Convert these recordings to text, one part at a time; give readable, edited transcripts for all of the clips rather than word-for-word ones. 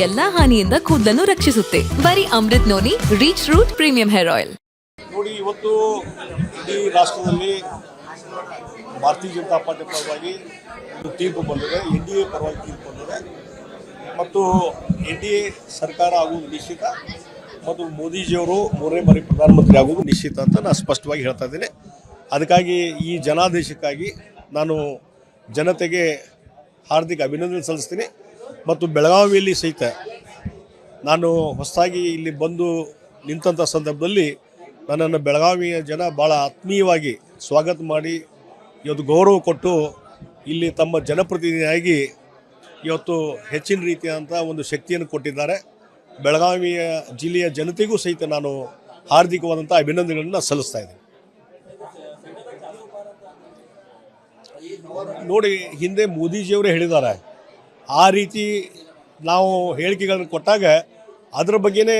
ಎಲ್ಲಾ ಹಾನಿಯಿಂದ ಕೂದಲನ್ನು ರಕ್ಷಿಸುತ್ತೆ. ಬರೀ Amrut noni reach root premium hair oil. ನೋಡಿ, ಇವತ್ತು ಇಡೀ ರಾಷ್ಟ್ರದಲ್ಲಿ ಭಾರತೀಯ ಜನತಾ ಪಾರ್ಟಿ ಪರವಾಗಿ ತೀರ್ಪು ಬಂದಿದೆ, NDA ಪರವಾಗಿ ತೀರ್ಪು ಬಂದಿದೆ ಮತ್ತು NDA ಸರ್ಕಾರ ಆಗುವುದು ನಿಶ್ಚಿತ ಮತ್ತು ಮೋದಿಜಿಯವರು ಮೂರನೇ ಬಾರಿ ಪ್ರಧಾನಮಂತ್ರಿ ಆಗುವುದು ನಿಶ್ಚಿತ ಅಂತ ನಾನು ಸ್ಪಷ್ಟವಾಗಿ ಹೇಳ್ತಾ ಇದ್ದೀನಿ. ಅದಕ್ಕಾಗಿ ಈ ಜನಾದೇಶಕ್ಕಾಗಿ ನಾನು ಜನತೆಗೆ ಹಾರ್ದಿಕ ಅಭಿನಂದನೆ ಸಲ್ಲಿಸ್ತೀನಿ ಮತ್ತು ಬೆಳಗಾವಿಯಲ್ಲಿ ಸಹಿತ ನಾನು ಹೊಸದಾಗಿ ಇಲ್ಲಿ ಬಂದು ನಿಂತ ಸಂದರ್ಭದಲ್ಲಿ ನನ್ನನ್ನು ಬೆಳಗಾವಿಯ ಜನ ಭಾಳ ಆತ್ಮೀಯವಾಗಿ ಸ್ವಾಗತ ಮಾಡಿ ಇವತ್ತು ಗೌರವ ಕೊಟ್ಟು ಇಲ್ಲಿ ತಮ್ಮ ಜನಪ್ರತಿನಿಧಿಯಾಗಿ ಇವತ್ತು ಹೆಚ್ಚಿನ ರೀತಿಯಾದಂಥ ಒಂದು ಶಕ್ತಿಯನ್ನು ಕೊಟ್ಟಿದ್ದಾರೆ. ಬೆಳಗಾವಿಯ ಜಿಲ್ಲೆಯ ಜನತೆಗೂ ಸಹಿತ ನಾನು ಹಾರ್ದಿಕವಾದಂಥ ಅಭಿನಂದನೆಗಳನ್ನು ಸಲ್ಲಿಸ್ತಾ ಇದ್ದೀನಿ. ನೋಡಿ, ಹಿಂದೆ ಮೋದಿಜಿಯವರೇ ಹೇಳಿದ್ದಾರೆ, ಆ ರೀತಿ ನಾವು ಹೇಳಿಕೆಗಳನ್ನು ಕೊಟ್ಟಾಗ ಅದರ ಬಗ್ಗೆನೇ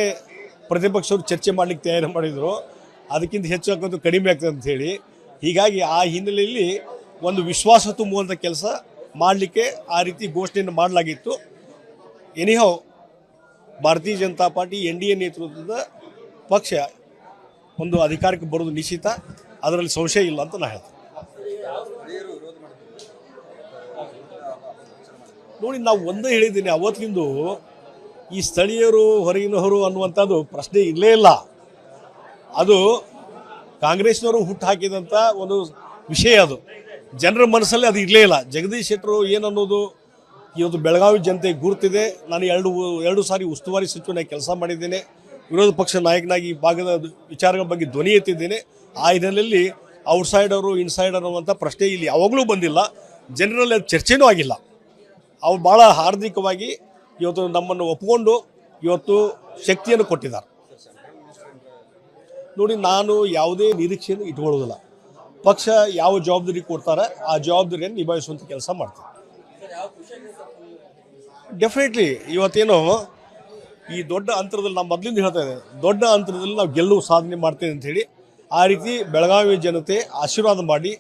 ಪ್ರತಿಪಕ್ಷವರು ಚರ್ಚೆ ಮಾಡಲಿಕ್ಕೆ ತಯಾರಿ ಮಾಡಿದರು, ಅದಕ್ಕಿಂತ ಹೆಚ್ಚು ಹಾಕೋದು ಕಡಿಮೆ ಆಗ್ತದೆ ಅಂಥೇಳಿ. ಹೀಗಾಗಿ ಆ ಹಿನ್ನೆಲೆಯಲ್ಲಿ ಒಂದು ವಿಶ್ವಾಸ ತುಂಬುವಂಥ ಕೆಲಸ ಮಾಡಲಿಕ್ಕೆ ಆ ರೀತಿ ಘೋಷಣೆಯನ್ನು ಮಾಡಲಾಗಿತ್ತು. ಎನಿಹೌ ಭಾರತೀಯ ಜನತಾ ಪಾರ್ಟಿ NDA ನೇತೃತ್ವದ ಪಕ್ಷ ಒಂದು ಅಧಿಕಾರಕ್ಕೆ ಬರೋದು ನಿಶ್ಚಿತ, ಅದರಲ್ಲಿ ಸಂಶಯ ಇಲ್ಲ ಅಂತ ನಾನು ಹೇಳ್ತೀನಿ. ನೋಡಿ, ನಾವು ಒಂದೇ ಹೇಳಿದ್ದೀನಿ, ಅವತ್ತಿಂದು ಈ ಸ್ಥಳೀಯರು ಹೊರಗಿನವರು ಅನ್ನುವಂಥದ್ದು ಪ್ರಶ್ನೆ ಇರಲೇ ಇಲ್ಲ. ಅದು ಕಾಂಗ್ರೆಸ್ನವರು ಹುಟ್ಟು ಹಾಕಿದಂಥ ಒಂದು ವಿಷಯ, ಅದು ಜನರ ಮನಸ್ಸಲ್ಲಿ ಅದು ಇರಲೇ ಇಲ್ಲ. ಜಗದೀಶ್ ಶೆಟ್ಟರು ಏನನ್ನೋದು ಇವತ್ತು ಬೆಳಗಾವಿ ಜನತೆ ಗುರುತಿದೆ. ನಾನು ಎರಡು ಸಾರಿ ಉಸ್ತುವಾರಿ ಸಚಿವನಾಗಿ ಕೆಲಸ ಮಾಡಿದ್ದೇನೆ, ವಿರೋಧ ಪಕ್ಷ ನಾಯಕನಾಗಿ ಈ ಭಾಗದ ವಿಚಾರಗಳ ಬಗ್ಗೆ ಧ್ವನಿ ಎತ್ತಿದ್ದೇನೆ. ಆ ಹಿನ್ನೆಲೆಯಲ್ಲಿ ಔಟ್ಸೈಡರು ಇನ್ಸೈಡರ್ ಅನ್ನುವಂಥ ಪ್ರಶ್ನೆ ಇಲ್ಲಿ ಯಾವಾಗಲೂ ಬಂದಿಲ್ಲ, ಜನರಲ್ಲಿ ಅದು ಚರ್ಚೆನೂ ಆಗಿಲ್ಲ. ಅವ್ರು ಭಾಳ ಹಾರ್ದಿಕವಾಗಿ ಇವತ್ತು ನಮ್ಮನ್ನು ಒಪ್ಪಿಕೊಂಡು ಇವತ್ತು ಶಕ್ತಿಯನ್ನು ಕೊಟ್ಟಿದ್ದಾರೆ. ನೋಡಿ, ನಾನು ಯಾವುದೇ ನಿರೀಕ್ಷೆಯನ್ನು ಇಟ್ಕೊಳ್ಳೋದಿಲ್ಲ. ಪಕ್ಷ ಯಾವ ಜವಾಬ್ದಾರಿ ಕೊಡ್ತಾರೆ ಆ ಜವಾಬ್ದಾರಿಯನ್ನು ನಿಭಾಯಿಸುವಂಥ ಕೆಲಸ ಮಾಡ್ತಾರೆ. ಡೆಫಿನೆಟ್ಲಿ ಇವತ್ತೇನೋ ಈ ದೊಡ್ಡ ಅಂತರದಲ್ಲಿ ನಾವು ಮೊದಲಿಂದ ಹೇಳ್ತಾ ಇದ್ದೇವೆ, ದೊಡ್ಡ ಅಂತರದಲ್ಲಿ ನಾವು ಗೆಲ್ಲುವ ಸಾಧನೆ ಮಾಡ್ತೇವೆ ಅಂಥೇಳಿ. ಆ ರೀತಿ ಬೆಳಗಾವಿ ಜನತೆ ಆಶೀರ್ವಾದ ಮಾಡಿ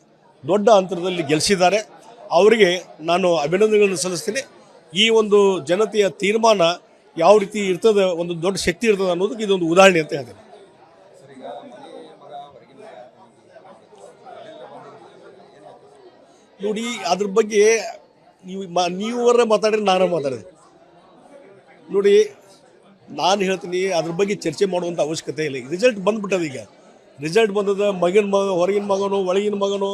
ದೊಡ್ಡ ಅಂತರದಲ್ಲಿ ಗೆಲ್ಲಿಸಿದ್ದಾರೆ. ಅವರಿಗೆ ನಾನು ಅಭಿನಂದನೆಗಳನ್ನು ಸಲ್ಲಿಸ್ತೀನಿ. ಈ ಒಂದು ಜನತೆಯ ತೀರ್ಮಾನ ಯಾವ ರೀತಿ ಇರ್ತದೆ, ಒಂದು ದೊಡ್ಡ ಶಕ್ತಿ ಇರ್ತದೆ ಅನ್ನೋದಕ್ಕೆ ಇದೊಂದು ಉದಾಹರಣೆ ಅಂತ ಹೇಳ್ತೀನಿ. ನೋಡಿ, ಅದ್ರ ಬಗ್ಗೆ ನೀವರ ಮಾತಾಡಿದ್ರೆ ನಾನು ಮಾತಾಡಿದೆ. ನೋಡಿ, ನಾನು ಹೇಳ್ತೀನಿ, ಅದ್ರ ಬಗ್ಗೆ ಚರ್ಚೆ ಮಾಡುವಂಥ ಅವಶ್ಯಕತೆ ಇಲ್ಲ. ರಿಸಲ್ಟ್ ಬಂದ್ಬಿಟ್ಟದ. ಈಗ ರಿಸಲ್ಟ್ ಬಂದದ. ಹೊರಗಿನ ಮಗನೋ ಒಳಗಿನ ಮಗನೋ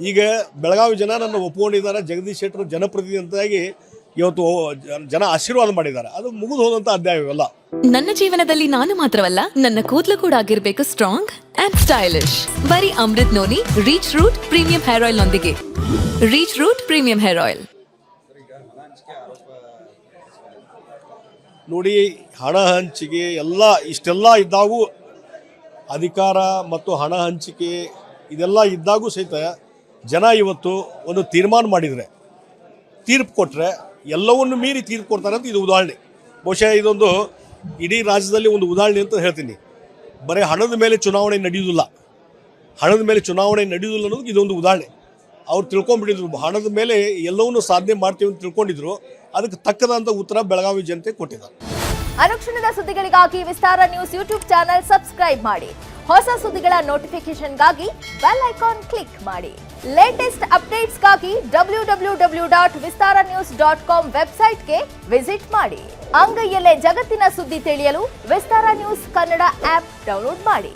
ಈಗ ಬೆಳಗಾವಿ ಜನ ನನ್ನ ಒಪ್ಕೊಂಡಿದ್ದಾರೆ. ಜಗದೀಶ್ ಶೆಟ್ಟರು ಜನಪ್ರತಿನಿಧಿಯಾಗಿ ಇವತ್ತು ಜನ ಆಶೀರ್ವಾದ ಮಾಡಿದ್ದಾರೆ. ಅದು ಮುಗಿದು ಹೋದಂಥ ಅಧ್ಯಾಯವೆಲ್ಲ. ನನ್ನ ಜೀವನದಲ್ಲಿ ನಾನು ಮಾತ್ರವಲ್ಲ, ನನ್ನ ಕೂದಲು ಕೂಡ ಆಗಿರ್ಬೇಕು ಸ್ಟ್ರಾಂಗ್ ಅಂಡ್ ಸ್ಟೈಲಿಶ್. ಬರೀ Amrut noni reach root premium hair oil ನೊಂದಿಗೆ. Reach root premium hair oil. ನೋಡಿ, ಹಣ ಹಂಚಿಕೆ ಇಷ್ಟೆಲ್ಲ ಇದ್ದಾಗೂ, ಅಧಿಕಾರ ಮತ್ತು ಹಣ ಹಂಚಿಕೆ ಇದೆಲ್ಲ ಇದ್ದಾಗೂ ಸಹಿತ ಜನ ಇವತ್ತು ಒಂದು ತೀರ್ಮಾನ ಮಾಡಿದರೆ, ತೀರ್ಪು ಕೊಟ್ಟರೆ ಎಲ್ಲವನ್ನು ಮೀರಿ ತೀರ್ಪು ಕೊಡ್ತಾರೆ ಅಂತ ಇದು ಉದಾಹರಣೆ. ಬಹುಶಃ ಇದೊಂದು ಇಡೀ ರಾಜ್ಯದಲ್ಲಿ ಒಂದು ಉದಾಹರಣೆ ಅಂತ ಹೇಳ್ತೀನಿ. ಬರೀ ಹಣದ ಮೇಲೆ ಚುನಾವಣೆ ನಡೆಯುವುದಿಲ್ಲ, ಹಣದ ಮೇಲೆ ಚುನಾವಣೆ ನಡೆಯುವುದಿಲ್ಲ ಅನ್ನೋದು ಇದೊಂದು ಉದಾಹರಣೆ. ಅವ್ರು ತಿಳ್ಕೊಂಡ್ಬಿಟ್ಟಿದ್ರು, ಹಣದ ಮೇಲೆ ಎಲ್ಲವನ್ನೂ ಸಾಧನೆ ಮಾಡ್ತೀವಿ ಅಂತ ತಿಳ್ಕೊಂಡಿದ್ರು. ಅದಕ್ಕೆ ತಕ್ಕದಂಥ ಉತ್ತರ ಬೆಳಗಾವಿ ಜನತೆ ಕೊಟ್ಟಿದ್ದಾರೆ. ಅನುಕ್ಷಣದ ಸುದ್ದಿಗಳಿಗಾಗಿ ವಿಸ್ತಾರ ನ್ಯೂಸ್ ಯೂಟ್ಯೂಬ್ ಚಾನೆಲ್ ಸಬ್ಸ್ಕ್ರೈಬ್ ಮಾಡಿ. ಹೊಸ ಸುದ್ದಿಗಳ ನೋಟಿಫಿಕೇಶನ್ಗಾಗಿ ಬೆಲ್ ಐಕಾನ್ ಕ್ಲಿಕ್ ಮಾಡಿ. ಲೇಟೆಸ್ಟ್ ಅಪ್ಡೇಟ್ಸ್ಗಾಗಿ www.vistaranews.com ವೆಬ್ಸೈಟ್ಗೆ ವಿಸಿಟ್ ಮಾಡಿ. ಅಂಗೈಯಲ್ಲೇ ಜಗತ್ತಿನ ಸುದ್ದಿ ತಿಳಿಯಲು ವಿಸ್ತಾರ ನ್ಯೂಸ್ ಕನ್ನಡ ಆಪ್ ಡೌನ್ಲೋಡ್ ಮಾಡಿ.